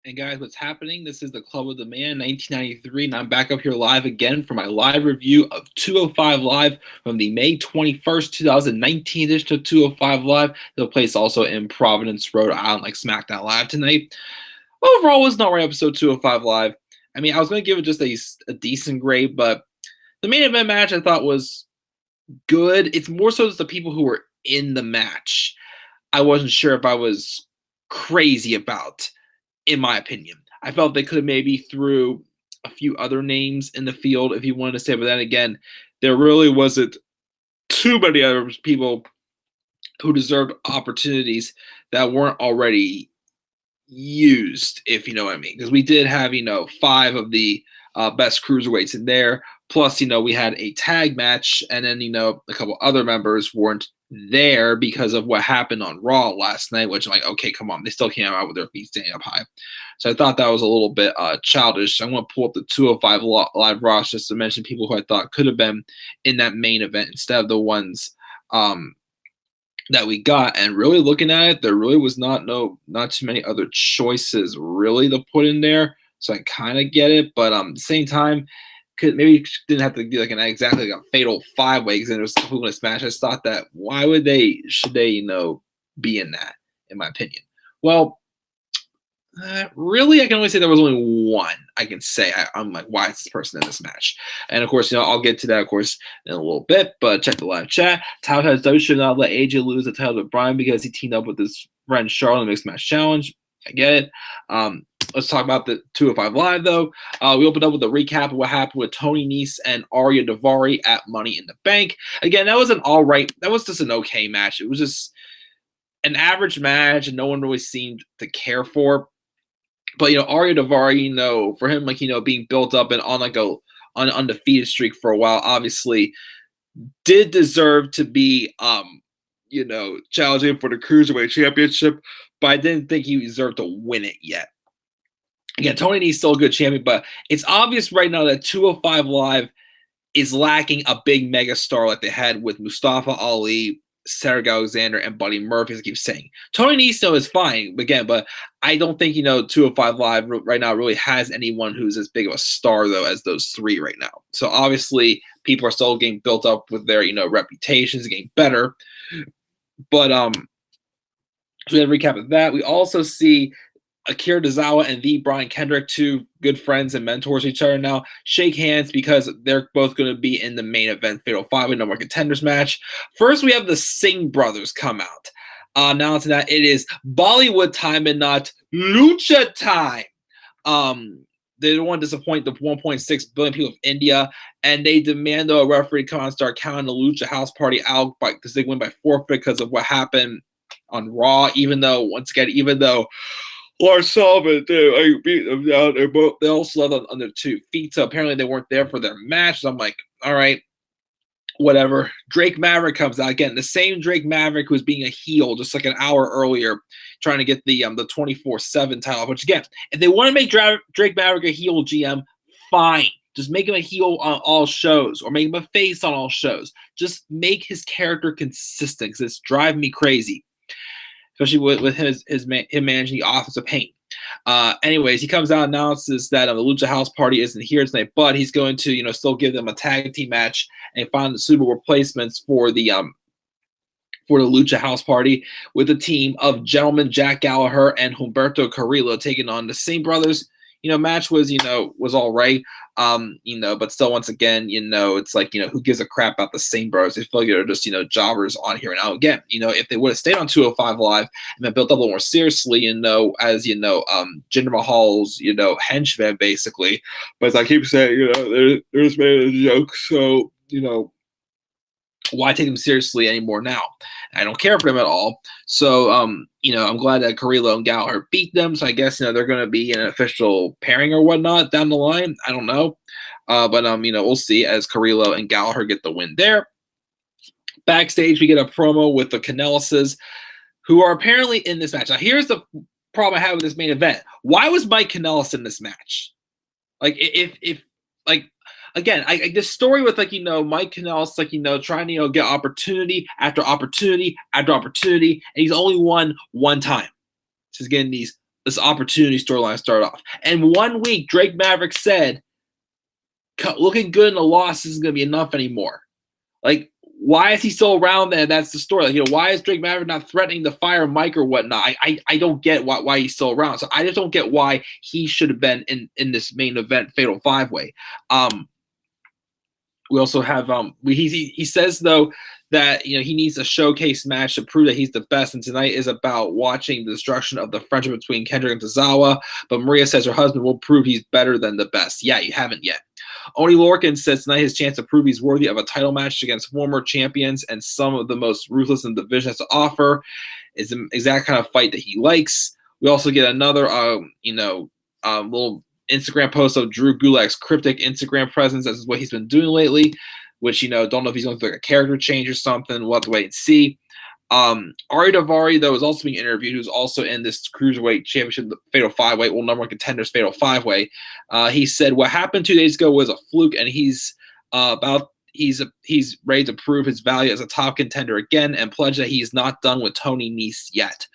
And guys, what's happening? This is the Club of the Man 1993, and I'm back up here live again for my live review of 205 Live from the May 21st, 2019 edition of 205 Live. The place also in Providence, Rhode Island, like SmackDown Live tonight. Overall, it was not right episode 205 Live. I mean, I was going to give it just a decent grade, but the main event match I thought was good. It's more so as the people who were in the match. I wasn't sure if I was crazy about, in my opinion. I felt they could have maybe threw a few other names in the field if you wanted to say, but then again, there really wasn't too many other people who deserved opportunities that weren't already used, if you know what I mean. Because we did have, 5 of the best cruiserweights in there. Plus, we had a tag match, and then, a couple other members weren't there because of what happened on Raw last night, which I'm like, okay, come on. They still came out with their feet standing up high. So I thought that was a little bit childish. So I'm going to pull up the 205 Live roster just to mention people who I thought could have been in that main event instead of the ones that we got. And really looking at it, there really was not too many other choices really to put in there. So I kind of get it, but at the same time, maybe didn't have to be like exactly like a fatal 5-way because there was people going to smash. I just thought that should they be in that, in my opinion. Well, really, I can only say there was only one I can say. I'm like, why is this person in this match? And of course, I'll get to that, of course, in a little bit. But check the live chat. Tyler has W should not let AJ lose the title to Brian because he teamed up with his friend Charlotte in the mixed match challenge. I get it. Let's talk about the 205 Live, though. We opened up with a recap of what happened with Tony Nese and Arya Daivari at Money in the Bank. Again, that was that was just an okay match. It was just an average match, and no one really seemed to care for. But, Arya Daivari, for him, being built up and on like an undefeated streak for a while, obviously did deserve to be, challenging for the Cruiserweight Championship, but I didn't think he deserved to win it yet. Again, Tony Nee's still a good champion, but it's obvious right now that 205 Live is lacking a big mega star like they had with Mustafa Ali, Cedric Alexander, and Buddy Murphy, as I keep saying. Tony Nese is fine, again, but I don't think, 205 Live right now really has anyone who's as big of a star, though, as those 3 right now. So obviously, people are still getting built up with their, reputations, getting better. But so we had a recap of that. We also see Akira Tozawa and the Brian Kendrick, 2 good friends and mentors each other now, shake hands because they're both going to be in the main event Fatal 5 No More Contenders match. First, we have the Singh brothers come out. Announcing that it is Bollywood time and not Lucha time. They don't want to disappoint the 1.6 billion people of India, and they demand a referee come out and start counting the Lucha House Party out because they win by forfeit because of what happened on Raw. Even though Lars Sullivan beat them down, they all slept on their 2 feet. So apparently they weren't there for their match. So I'm like, all right, whatever. Drake Maverick comes out again. The same Drake Maverick who was being a heel just like an hour earlier, trying to get the 24/7 title. Which again, if they want to make Drake Maverick a heel, GM, fine. Just make him a heel on all shows, or make him a face on all shows. Just make his character consistent, because it's driving me crazy, especially with him managing the Office of Pain. Anyways, he comes out and announces that the Lucha House Party isn't here tonight, but he's going to, still give them a tag team match and find the suitable replacements for the Lucha House Party, with a team of Gentleman Jack Gallagher and Humberto Carrillo taking on the Singh brothers. Match was all right. But still, once again, it's like, who gives a crap about the Singh brothers? They feel like they're just, jobbers on here. Now, again, if they would have stayed on 205 Live and been built up a little more seriously, as, Jinder Mahal's, henchman, basically. But as I keep saying, they're just made a joke. So, why take them seriously anymore now? I don't care for them at all. So, I'm glad that Carrillo and Gallagher beat them. So I guess, they're going to be an official pairing or whatnot down the line. I don't know. But we'll see as Carrillo and Gallagher get the win there. Backstage, we get a promo with the Kanellises, who are apparently in this match. Now, here's the problem I have with this main event. Why was Mike Kanellis in this match? Like, again, this story with, Mike Kanellis, trying to, get opportunity after opportunity after opportunity, and he's only won one time. So he's getting these this opportunity storyline started off. And 1 week, Drake Maverick said, looking good in a loss isn't going to be enough anymore. Like, why is he still around there? That's the story. Like, why is Drake Maverick not threatening to fire Mike or whatnot? I don't get why he's still around. So I just don't get why he should have been in this main event Fatal 5-Way. We also have he says though that he needs a showcase match to prove that he's the best, and tonight is about watching the destruction of the friendship between Kendrick and Tozawa. But Maria says her husband will prove he's better than the best. Yeah, you haven't yet. Oni Lorcan says tonight his chance to prove he's worthy of a title match against former champions and some of the most ruthless in the division has to offer. Is the exact kind of fight that he likes. We also get another little Instagram post of Drew Gulak's cryptic Instagram presence. This is what he's been doing lately, which, don't know if he's going through like a character change or something. We'll have to wait and see. Ari Daivari, though, is also being interviewed, who's also in this Cruiserweight Championship, the Fatal 5-Way, number one contenders Fatal 5-Way. He said what happened 2 days ago was a fluke, and he's ready to prove his value as a top contender again and pledge that he's not done with Tony Nese yet.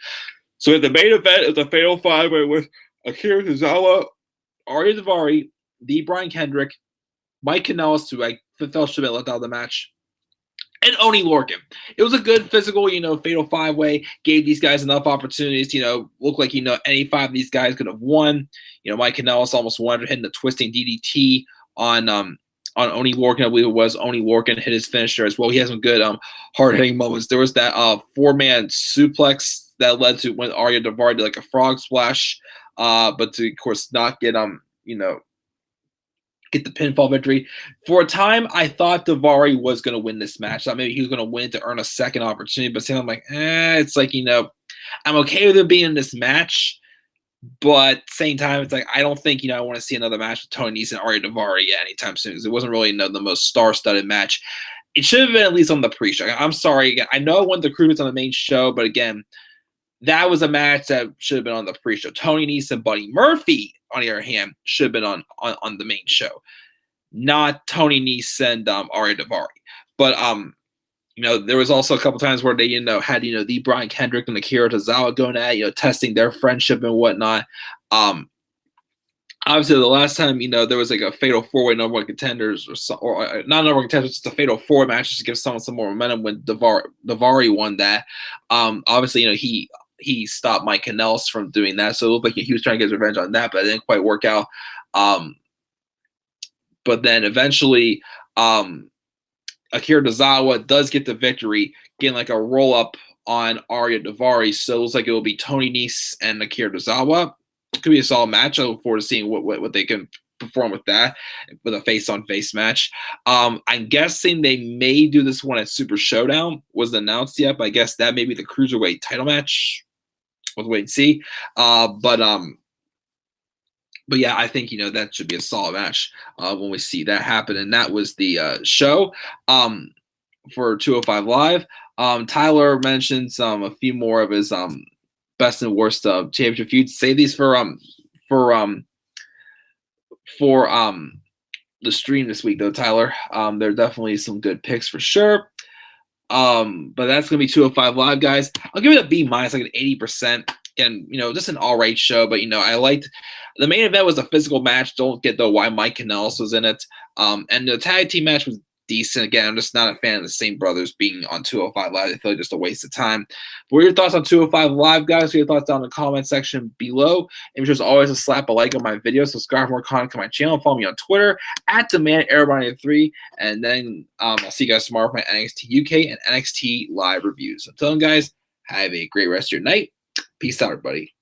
So at the main event is the Fatal 5-Way with Akira Tozawa, Ari Daivari, the Brian Kendrick, Mike Kanellis, who I felt should have been left out of the match, and Oni Lorcan. It was a good physical, Fatal 5-Way. Gave these guys enough opportunities. Looked like any 5 of these guys could have won. Mike Kanellis almost won after hitting the twisting DDT on Oni Lorcan. I believe it was Oni Lorcan hit his finisher as well. He has some good hard hitting moments. There was that 4-man suplex that led to when Ari Daivari did like a frog splash. But to, of course, not get get the pinfall victory. For a time, I thought Daivari was going to win this match. I thought maybe he was going to win to earn a second opportunity. But I'm like, it's like, I'm okay with him being in this match. But same time, it's like, I don't think, I want to see another match with Tony Nese and Ari Daivari anytime soon. Because it wasn't really the most star-studded match. It should have been at least on the pre-show. I'm sorry. Again, I know I want the Cruisers on the main show, but again, that was a match that should have been on the pre-show. Tony Nese and Buddy Murphy, on the other hand, should have been on the main show, not Tony Nese and Ari Daivari. But there was also a couple times where they had the Brian Kendrick and Akira Tozawa going at testing their friendship and whatnot. Obviously, the last time there was like a Fatal 4-Way number one contenders or not number one contenders, just a Fatal 4 match just to give someone some more momentum when Daivari won that. Obviously, he stopped Mike Kanellis from doing that. So it looked like he was trying to get his revenge on that, but it didn't quite work out. But then eventually, Akira Tozawa does get the victory, getting like a roll-up on Ari Daivari. So it looks like it will be Tony Nese and Akira Tozawa. It could be a solid match. I look forward to seeing what they can perform with that, with a face-on-face match. I'm guessing they may do this one at Super Showdown. Wasn't announced yet, but I guess that may be the Cruiserweight title match. We'll wait and see. But yeah, I think that should be a solid match when we see that happen. And that was the show for 205 Live. Tyler mentions a few more of his best and worst championship feuds. Save these for the stream this week, though, Tyler. There are definitely some good picks for sure. But that's gonna be 205 Live, guys. I'll give it a B-, like an 80%. And just an all-right show. But I liked the main event was a physical match. Don't get though why Mike Kanellis was in it. And the tag team match was decent. Again, I'm just not a fan of the Same Brothers being on 205 Live. I feel like just a waste of time. But what are your thoughts on 205 Live, guys? What are your thoughts down in the comment section below? And just always a slap a like on my video. Subscribe for more content to my channel. Follow me on Twitter at TheManAirBody3. And then I'll see you guys tomorrow for my NXT UK and NXT Live reviews. Until then, guys, have a great rest of your night. Peace out, everybody.